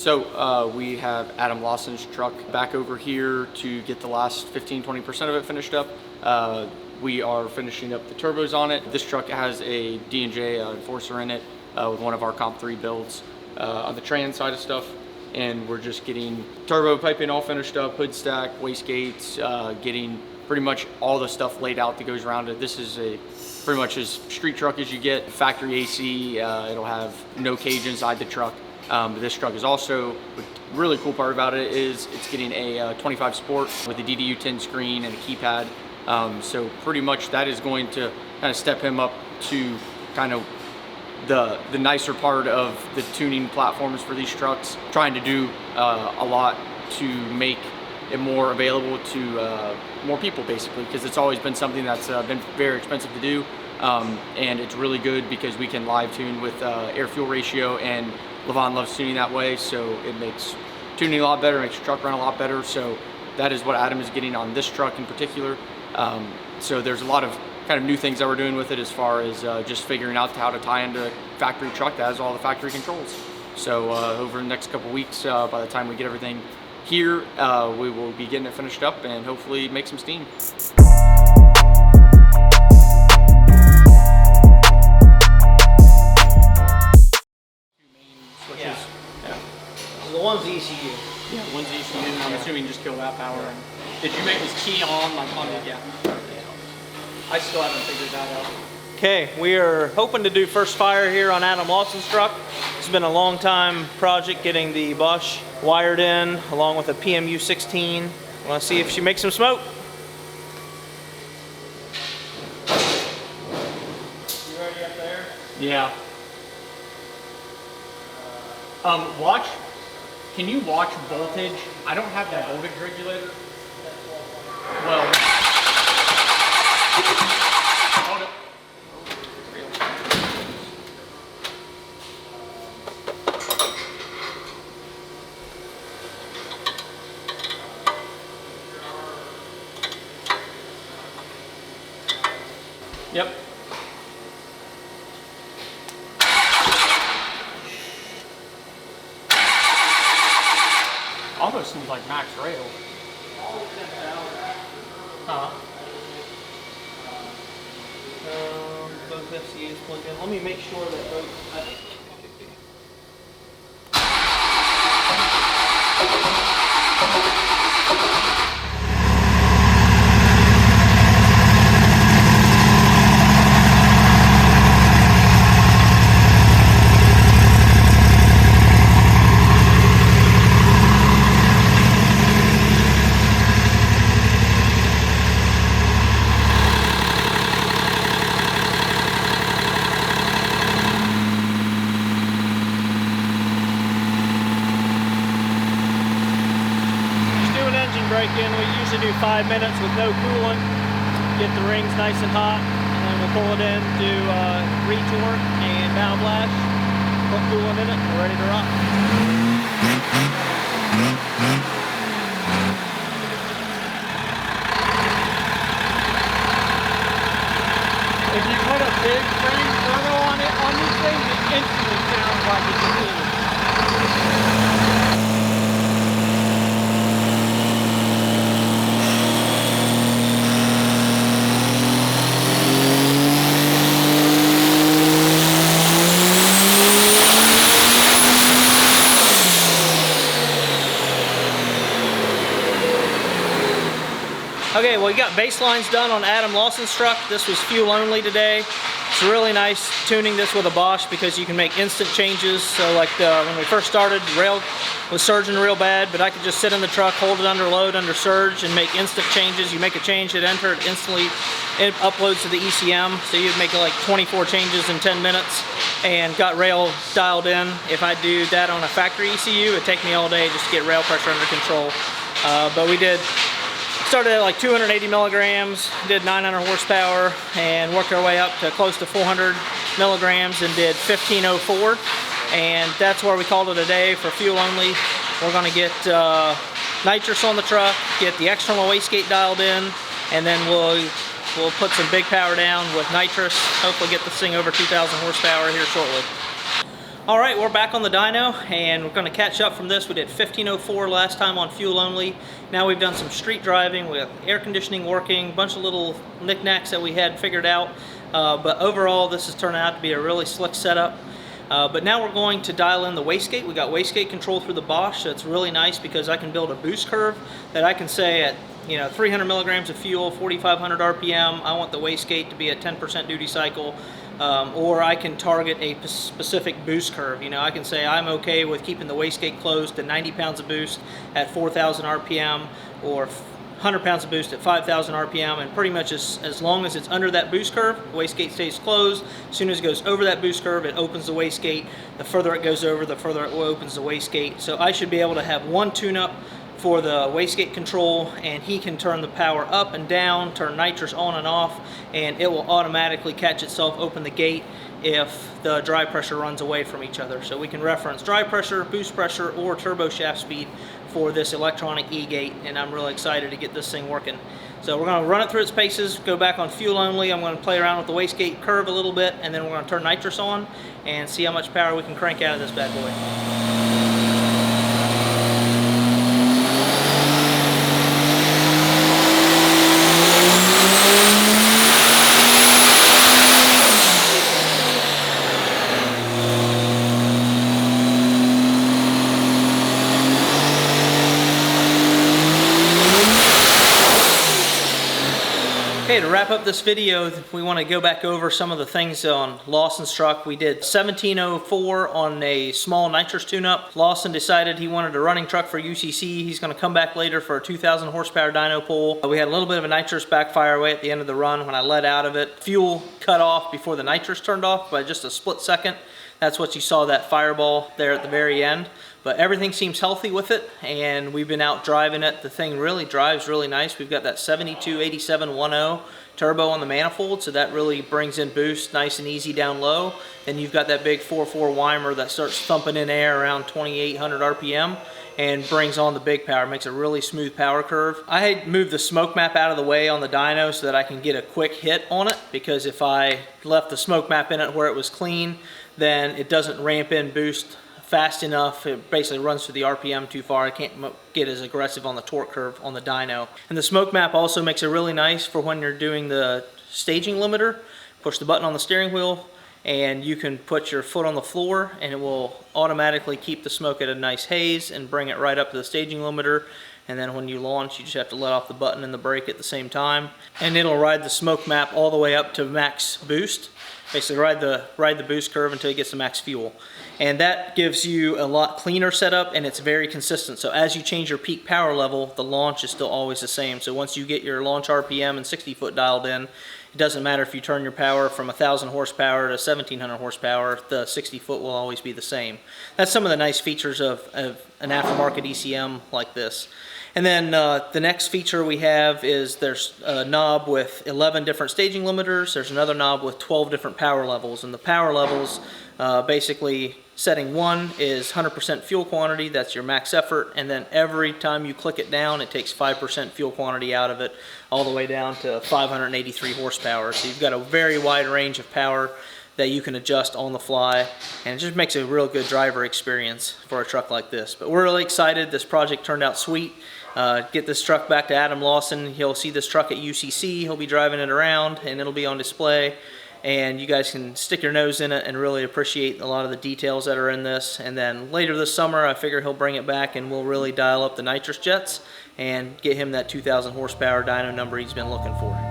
So we have Adam Lawson's truck back over here to get the last 15-20% of it finished up. We are finishing up the turbos on it. This truck has a D&J Enforcer in it with one of our Comp 3 builds on the trans side of stuff. And we're just getting turbo piping all finished up, hood stack, wastegates, getting pretty much all the stuff laid out that goes around it. This is pretty much as street truck as you get. Factory AC, it'll have no cage inside the truck. But this truck is also, the really cool part about it is it's getting a 25 Sport with a DDU10 screen and a keypad. So pretty much that is going to kind of step him up to kind of the nicer part of the tuning platforms for these trucks, trying to do a lot to make it more available to more people, basically, because it's always been something that's been very expensive to do, and it's really good because we can live tune with air-fuel ratio, and Levon loves tuning that way, so it makes tuning a lot better, makes your truck run a lot better. So that is what Adam is getting on this truck in particular. So there's a lot of kind of new things that we're doing with it as far as just figuring out how to tie into a factory truck that has all the factory controls. So over the next couple weeks, by the time we get everything here, we will be getting it finished up and hopefully make some steam. Yeah. So the one's ECU. Yeah, one's ECU. I'm assuming just kilowatt power. And did you make this key on like on the I still haven't figured that out. Okay, we are hoping to do first fire here on Adam Lawson's truck. It's been a long time project getting the Bosch wired in along with a PMU 16. I want to see if she makes some smoke. You ready up there? Yeah. Watch. Can you watch voltage? I don't have that voltage regulator. Well. Hold it. Yep. Almost seems like max rail. Both FCAs plugged in. Let me make sure that both. Break-in, we usually do 5 minutes with no coolant, get the rings nice and hot, and then we'll pull it in, do retorque and bow blast, put coolant in it, we're ready to rock. If you put a big frame thermal on it, on these things, it instantly sounds like it's a coolant. Okay, well, we got baselines done on Adam Lawson's truck. This was fuel only today. It's really nice tuning this with a Bosch because you can make instant changes. So like when we first started, the rail was surging real bad, but I could just sit in the truck, hold it under load, under surge, and make instant changes. You make a change, hit enter, it instantly it uploads to the ECM. So you'd make like 24 changes in 10 minutes and got rail dialed in. If I do that on a factory ECU, it'd take me all day just to get rail pressure under control. But we started at like 280 milligrams, did 900 horsepower, and worked our way up to close to 400 milligrams and did 1504. And that's where we called it a day for fuel only. We're gonna get nitrous on the truck, get the external wastegate dialed in, and then we'll put some big power down with nitrous, hopefully get this thing over 2,000 horsepower here shortly. All right, we're back on the dyno, and we're going to catch up from this. We did 1504 last time on fuel only. Now we've done some street driving. We have air conditioning working, a bunch of little knickknacks that we had figured out. But overall, this is turning out to be a really slick setup. But now we're going to dial in the wastegate. We got wastegate control through the Bosch, so it's really nice because I can build a boost curve that I can say at 300 milligrams of fuel, 4,500 RPM. I want the wastegate to be at 10% duty cycle. Or I can target a specific boost curve. I can say I'm okay with keeping the wastegate closed to 90 pounds of boost at 4,000 RPM or 100 pounds of boost at 5,000 RPM, and pretty much as long as it's under that boost curve, the wastegate stays closed. As soon as it goes over that boost curve, it opens the wastegate. The further it goes over, the further it opens the wastegate. So I should be able to have one tune-up for the wastegate control, and he can turn the power up and down, turn nitrous on and off, and it will automatically catch itself, open the gate if the dry pressure runs away from each other. So we can reference dry pressure, boost pressure, or turbo shaft speed for this electronic e-gate, and I'm really excited to get this thing working. So we're going to run it through its paces, go back on fuel only. I'm going to play around with the wastegate curve a little bit, and then we're going to turn nitrous on and see how much power we can crank out of this bad boy. Okay, to wrap up this video, we want to go back over some of the things on Lawson's truck. We did 1704 on a small nitrous tune-up. Lawson decided he wanted a running truck for UCC. He's going to come back later for a 2,000 horsepower dyno pull. We had a little bit of a nitrous backfire away at the end of the run when I let out of it. Fuel cut off before the nitrous turned off by just a split second. That's what you saw, that fireball there at the very end. But everything seems healthy with it, and we've been out driving it. The thing really drives really nice. We've got that 728710 turbo on the manifold, so that really brings in boost nice and easy down low. Then you've got that big 4.4 Weimer that starts thumping in air around 2,800 RPM and brings on the big power, makes a really smooth power curve. I had moved the smoke map out of the way on the dyno so that I can get a quick hit on it, because if I left the smoke map in it where it was clean, then it doesn't ramp in boost fast enough. It basically runs through the RPM too far. I can't get as aggressive on the torque curve on the dyno. And the smoke map also makes it really nice for when you're doing the staging limiter. Push the button on the steering wheel and you can put your foot on the floor, and it will automatically keep the smoke at a nice haze and bring it right up to the staging limiter. And then when you launch, you just have to let off the button and the brake at the same time. And it'll ride the smoke map all the way up to max boost. Basically ride the boost curve until it gets to max fuel. And that gives you a lot cleaner setup, and it's very consistent. So as you change your peak power level, the launch is still always the same. So once you get your launch RPM and 60 foot dialed in, it doesn't matter if you turn your power from 1,000 horsepower to 1,700 horsepower, the 60 foot will always be the same. That's some of the nice features of an aftermarket ECM like this. And then the next feature we have is there's a knob with 11 different staging limiters. There's another knob with 12 different power levels. And the power levels, basically setting 1 is 100% fuel quantity. That's your max effort. And then every time you click it down, it takes 5% fuel quantity out of it, all the way down to 583 horsepower. So you've got a very wide range of power that you can adjust on the fly, and it just makes a real good driver experience for a truck like this. But we're really excited. This project turned out sweet. Get this truck back to Adam Lawson. He'll see this truck at UCC. He'll be driving it around, and it'll be on display. And you guys can stick your nose in it and really appreciate a lot of the details that are in this. And then later this summer, I figure he'll bring it back, and we'll really dial up the nitrous jets and get him that 2,000 horsepower dyno number he's been looking for.